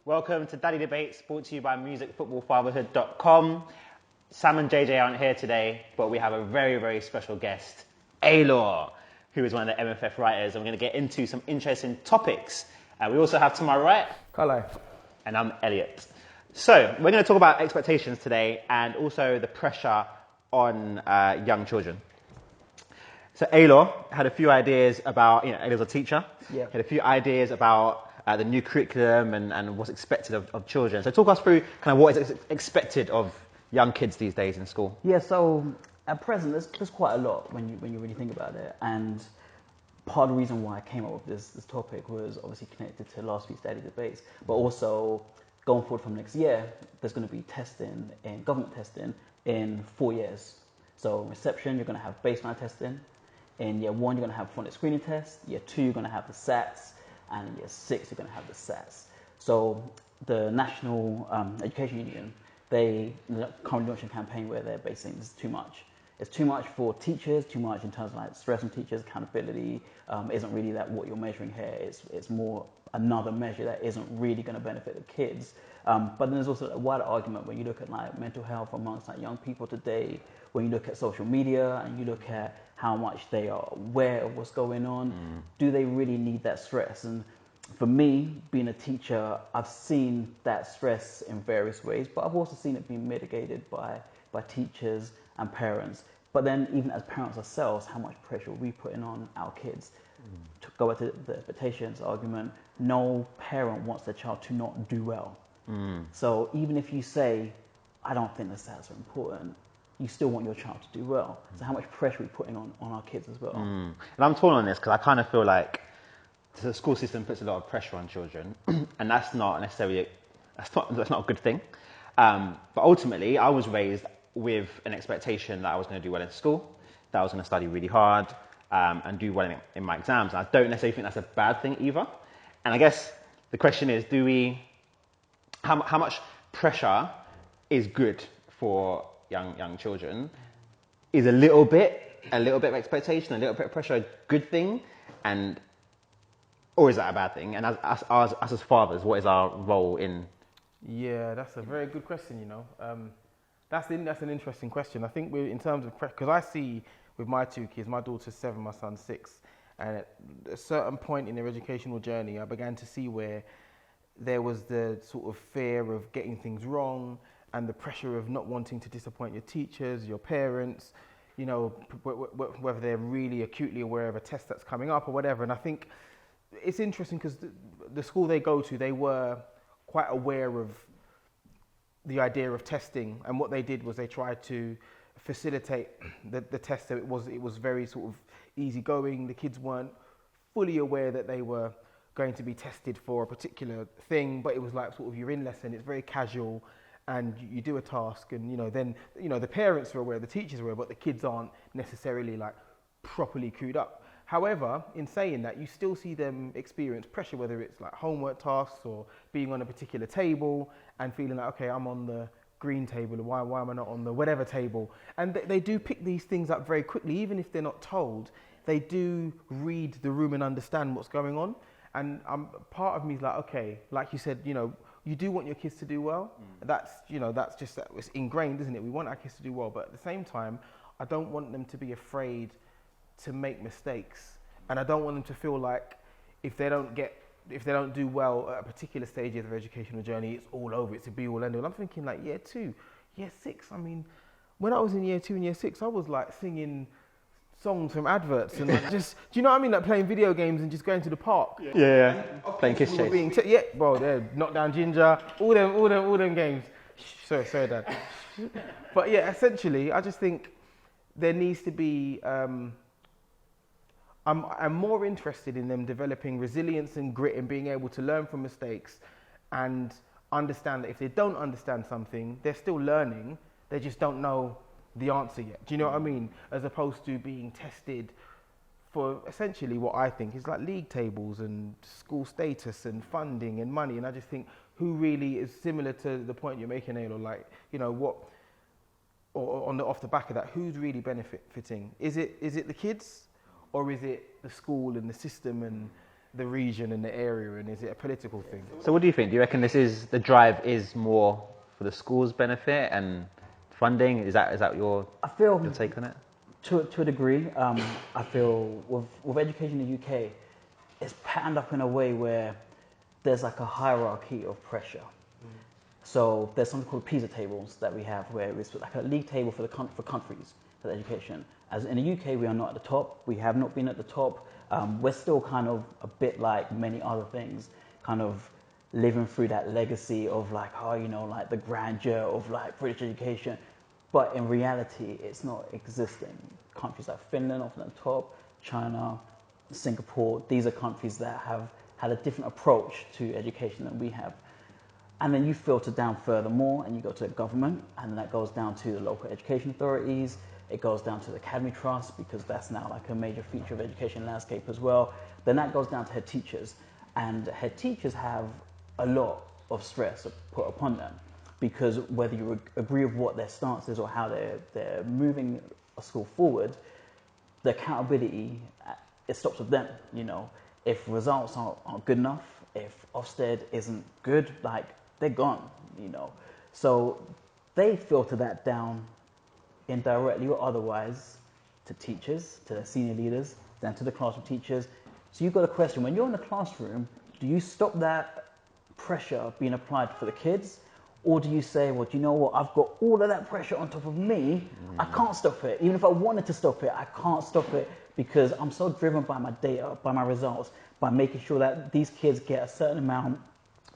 Welcome to Daddy Debates, brought to you by musicfootballfatherhood.com. Sam and JJ aren't here today, but we have a very, very special guest, Elliott, who is one of the MFF writers, and we're going to get into some interesting topics. We also have to my right, Hello. And I'm Elliott. So we're going to talk about expectations today and also the pressure on young children. So Elliott had a few ideas about, Elliott's a teacher. Yeah. He had a few ideas about the new curriculum and what's expected of children. So talk us through kind of what is expected of young kids these days in school. Yeah, so at present, there's quite a lot when you really think about it. And part of the reason why I came up with this topic was obviously connected to last week's Daddy Debates, but also going forward from next year, there's going to be testing, government testing in 4 years. So in reception, you're going to have baseline testing. In year 1, you're going to have phonics screening tests. Year 2, you're going to have the SATs. And in year 6, you're going to have the SATs. So the National Education Union, they currently launching a campaign where they're basically saying it's too much. It's too much for teachers, too much in terms of like stress on teachers, accountability. Isn't really that what you're measuring here. It's more another measure that isn't really going to benefit the kids. But then there's also a wider argument when you look at like mental health amongst like young people today, when you look at social media and you look at how much they are aware of what's going on. Do they really need that stress? And for me, being a teacher, I've seen that stress in various ways, but I've also seen it being mitigated by teachers and parents. But then even as parents ourselves, how much pressure are we putting on our kids? To go back to the expectations argument, no parent wants their child to not do well. So even if you say, I don't think the stats are important, you still want your child to do well. So how much pressure are we putting on our kids as well? And I'm torn on this because I kind of feel like the school system puts a lot of pressure on children, and that's not necessarily that's not a good thing. But ultimately, I was raised with an expectation that I was going to do well in school, that I was going to study really hard and do well in my exams. And I don't necessarily think that's a bad thing either. And I guess the question is, how much pressure is good for young children? Is a little bit of expectation, a little bit of pressure a good thing, or is that a bad thing? And as fathers, what is our role in? Yeah, that's a very good question. That's an interesting question. I think in terms of pressure, because I see with my 2 kids, my daughter's 7, my son's 6, and at a certain point in their educational journey, I began to see where there was the sort of fear of getting things wrong and the pressure of not wanting to disappoint your teachers, your parents, whether they're really acutely aware of a test that's coming up or whatever. And I think it's interesting because the school they go to, they were quite aware of the idea of testing, and what they did was they tried to facilitate the test so it was very sort of easygoing. The kids weren't fully aware that they were going to be tested for a particular thing, but it was like sort of you're in lesson, it's very casual, and you do a task, and then the parents are aware, the teachers are aware, but the kids aren't necessarily like properly clued up. However, in saying that, you still see them experience pressure, whether it's like homework tasks or being on a particular table and feeling like, okay, I'm on the green table, why am I not on the whatever table? And they do pick these things up very quickly, even if they're not told. They do read the room and understand what's going on. And part of me is like, okay, like you said, you do want your kids to do well. That's it's ingrained, isn't it? We want our kids to do well, but at the same time, I don't want them to be afraid to make mistakes, and I don't want them to feel like if they don't do well at a particular stage of their educational journey, it's all over. It's a be all end all. I'm thinking like year 2, year 6. I mean, when I was in year 2 and year 6, I was like singing songs from adverts and like just, do you know what I mean? Like playing video games and just going to the park. Yeah. Playing Kiss Chase. They're Knock Down Ginger, all them games. Sorry, Dad. But yeah, essentially, I just think there needs to be. I'm more interested in them developing resilience and grit and being able to learn from mistakes and understand that if they don't understand something, they're still learning. They just don't know the answer yet. Do you know what I mean? As opposed to being tested for essentially what I think is like league tables and school status and funding and money. And I just think who really is similar to the point you're making, Elliott, like, off the back of that, who's really benefiting? Is it the kids, or is it the school and the system and the region and the area, and is it a political thing? So what do you think? Do you reckon the drive is more for the school's benefit and funding? Is that your feel take on it? to a degree. I feel with education in the UK, it's patterned up in a way where there's like a hierarchy of pressure. So there's something called PISA tables that we have, where it's like a league table for for countries for education. As in the UK, we are not at the top. We have not been at the top. We're still kind of a bit like many other things, kind of living through that legacy of like, oh, you know, like the grandeur of like British education. But in reality, it's not existing. Countries like Finland often at the top, China, Singapore, these are countries that have had a different approach to education than we have. And then you filter down furthermore and you go to the government, and then that goes down to the local education authorities. It goes down to the academy trust, because that's now like a major feature of education landscape as well. Then that goes down to head teachers. And head teachers have a lot of stress put upon them, because whether you agree with what their stance is or how they're moving a school forward, the accountability, it stops with them. You know, if results aren't good enough, if Ofsted isn't good, like, they're gone, you know. So they filter that down indirectly or otherwise to teachers, to their senior leaders, then to the classroom teachers. So you've got a question, when you're in the classroom, do you stop that pressure being applied for the kids? Or do you say, well, do you know what, I've got all of that pressure on top of me, I can't stop it. Even if I wanted to stop it, I can't stop it, because I'm so driven by my data, by my results, by making sure that these kids get a certain amount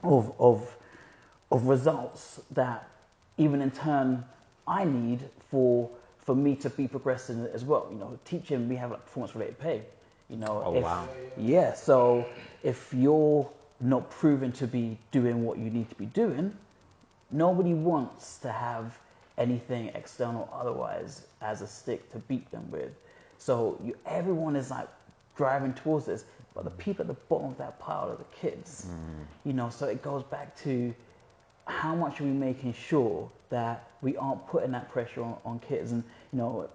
of results that even in turn I need for me to be progressing as well. You know, teaching, we have like performance related pay. You know, Wow. Yeah, so if you're not proven to be doing what you need to be doing, nobody wants to have anything external otherwise as a stick to beat them with. So everyone is like driving towards this, but the people at the bottom of that pile are the kids. You know, so it goes back to how much are we making sure that we aren't putting that pressure on kids. And, you know,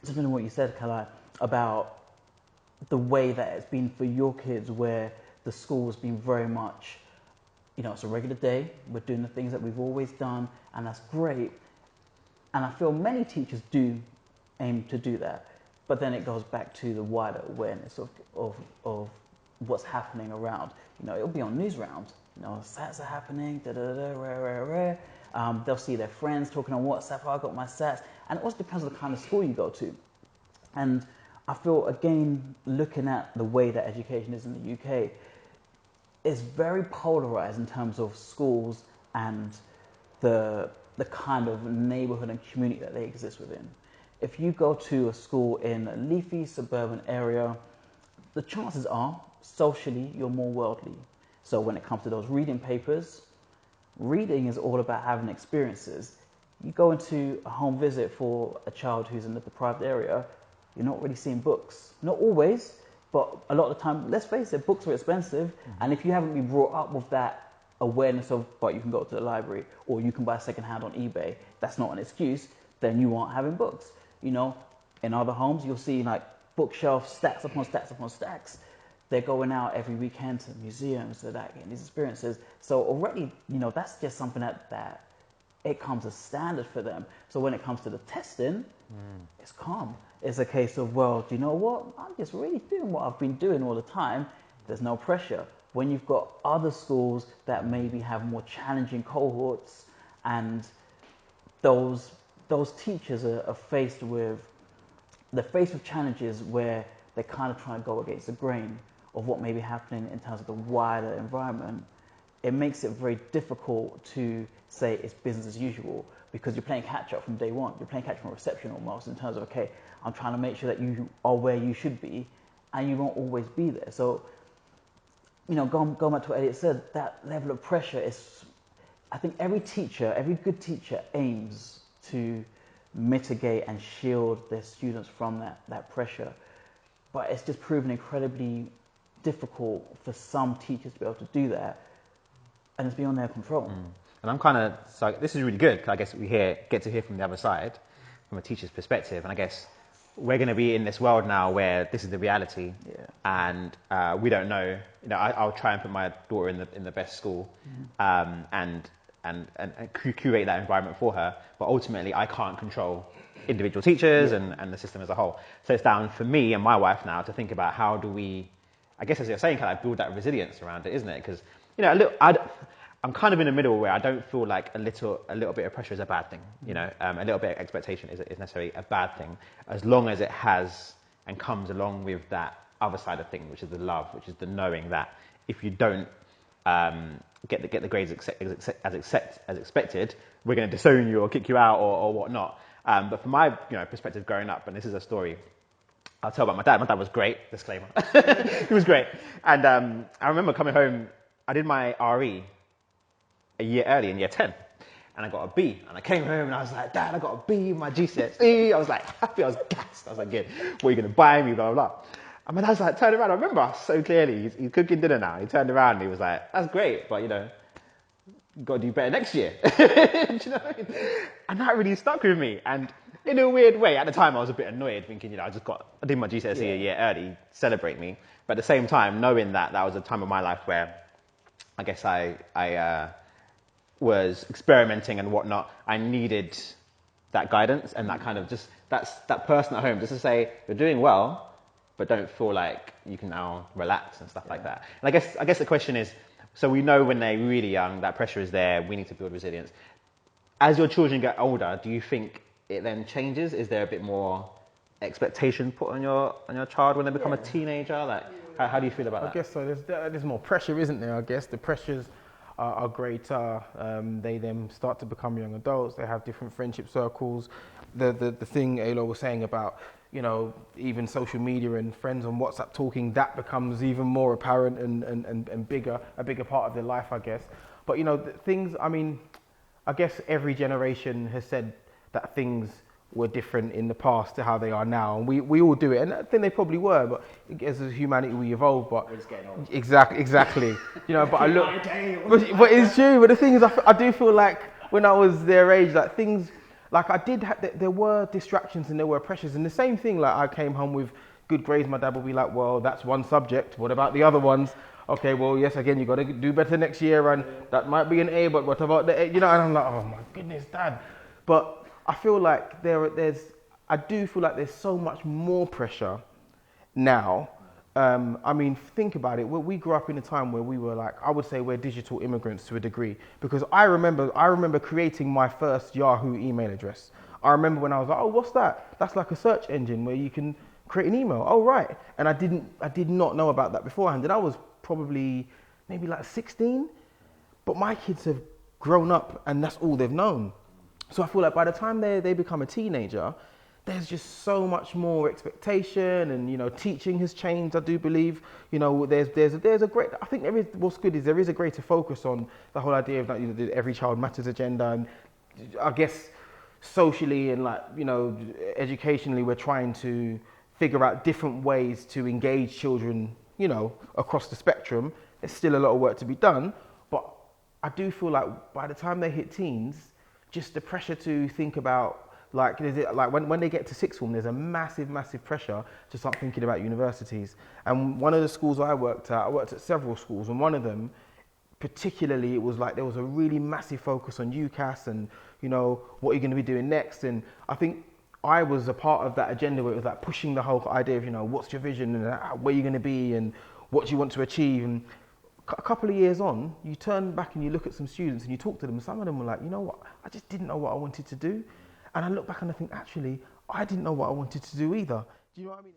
something what you said, Kalai, about the way that it's been for your kids, where the school's been very much, you know, it's a regular day, we're doing the things that we've always done, and that's great. And I feel many teachers do aim to do that, but then it goes back to the wider awareness of what's happening around. You know, it'll be on news rounds. You know, SATs are happening, rare. They'll see their friends talking on WhatsApp, oh, I got my SATs. And it also depends on the kind of school you go to. And I feel, again, looking at the way that education is in the UK, it's very polarized in terms of schools and the kind of neighborhood and community that they exist within. If you go to a school in a leafy suburban area, the chances are, socially, you're more worldly. So when it comes to those reading papers, reading is all about having experiences. You go into a home visit for a child who's in a deprived area, you're not really seeing books. Not always, but a lot of the time, let's face it, books are expensive. And if you haven't been brought up with that awareness of, but you can go to the library or you can buy secondhand on eBay, that's not an excuse, then you aren't having books. You know, in other homes, you'll see like bookshelves, stacks upon stacks upon stacks. They're going out every weekend to museums, so that getting these experiences. So already, you know, that's just something that it comes as standard for them. So when it comes to the testing, it's calm. It's a case of, well, do you know what? I'm just really doing what I've been doing all the time. There's no pressure. When you've got other schools that maybe have more challenging cohorts, and those teachers are faced with challenges where they're kind of trying to go against the grain of what may be happening in terms of the wider environment, it makes it very difficult to say it's business as usual, because you're playing catch up from day one. You're playing catch up from reception almost, in terms of, okay, I'm trying to make sure that you are where you should be, and you won't always be there. So, you know, going back to what Elliott said, that level of pressure is, I think every good teacher aims to mitigate and shield their students from that pressure. But it's just proven incredibly difficult for some teachers to be able to do that, and it's beyond their control. And I'm kind of, so this is really good, 'cause I guess we get to hear from the other side, from a teacher's perspective. And I guess we're going to be in this world now where this is the reality, and we don't know. You know, I'll try and put my daughter in the best school, and curate that environment for her. But ultimately, I can't control individual teachers and the system as a whole. So it's down for me and my wife now to think about how do we, I guess as you're saying, kind of build that resilience around it, isn't it? Because you know, I'm kind of in the middle where I don't feel like a little bit of pressure is a bad thing. You know, a little bit of expectation is necessarily a bad thing, as long as it has and comes along with that other side of things, which is the love, which is the knowing that if you don't get the grades as expected, we're going to disown you or kick you out or whatnot. But from my perspective growing up, and this is a story I'll tell about my dad. My dad was great, disclaimer. He was great. And I remember coming home, I did my RE a year early in year 10. And I got a B. And I came home and I was like, Dad, I got a B in my GCSE. I was like happy, I was gassed. I was like, good. What are you going to buy me, blah, blah, blah. And my dad's like, turned around. I remember so clearly. He's cooking dinner now. He turned around and he was like, that's great, but you got to do better next year. Do you know what I mean? And that really stuck with me. And in a weird way, at the time I was a bit annoyed, thinking, I did my GCSE a year early, celebrate me. But at the same time, knowing that was a time of my life where I guess I was experimenting and whatnot, I needed that guidance and that kind of that person at home just to say, you're doing well, but don't feel like you can now relax and stuff like that. And I guess the question is, so we know when they're really young, that pressure is there, we need to build resilience. As your children get older, do you think it then changes? Is there a bit more expectation put on your child when they become a teenager? Like, how do you feel about that? I guess so. There's more pressure, isn't there? I guess the pressures are greater. They then start to become young adults. They have different friendship circles. The thing Ayla was saying about, even social media and friends on WhatsApp talking, that becomes even more apparent and a bigger part of their life, I guess. But, things, I guess every generation has said that things were different in the past to how they are now. And we all do it. And I think they probably were, but as a humanity, we evolved. But we're just getting old. Exactly. But I look, but it's true. But the thing is, I do feel like when I was their age, like things, like there were distractions and there were pressures. And the same thing, like I came home with good grades. My dad would be like, well, that's one subject. What about the other ones? Okay, well, yes, again, you got to do better next year. And that might be an A, but what about the A? And I'm like, oh my goodness, Dad. But I feel like I do feel like there's so much more pressure now. Think about it. We grew up in a time where we were like, I would say we're digital immigrants to a degree, because I remember creating my first Yahoo email address. I remember when I was like, oh, what's that? That's like a search engine where you can create an email. Oh, right. And I did not know about that beforehand. And I was probably maybe like 16, but my kids have grown up and that's all they've known. So I feel like by the time they become a teenager, there's just so much more expectation, and teaching has changed. I do believe there's a great. I think what's good is there is a greater focus on the whole idea of the Every Child Matters agenda, and I guess socially and educationally, we're trying to figure out different ways to engage children across the spectrum. There's still a lot of work to be done, but I do feel like by the time they hit teens, just the pressure to think about, when they get to sixth form, there's a massive pressure to start thinking about universities. And one of the schools I worked at several schools, and one of them, particularly, it was like there was a really massive focus on UCAS and, what you're going to be doing next. And I think I was a part of that agenda where it was like pushing the whole idea of, what's your vision and where you're going to be and what you want to achieve. And a couple of years on, you turn back and you look at some students and you talk to them, and some of them were like, I just didn't know what I wanted to do. And I look back and I think, actually, I didn't know what I wanted to do either. Do you know what I mean?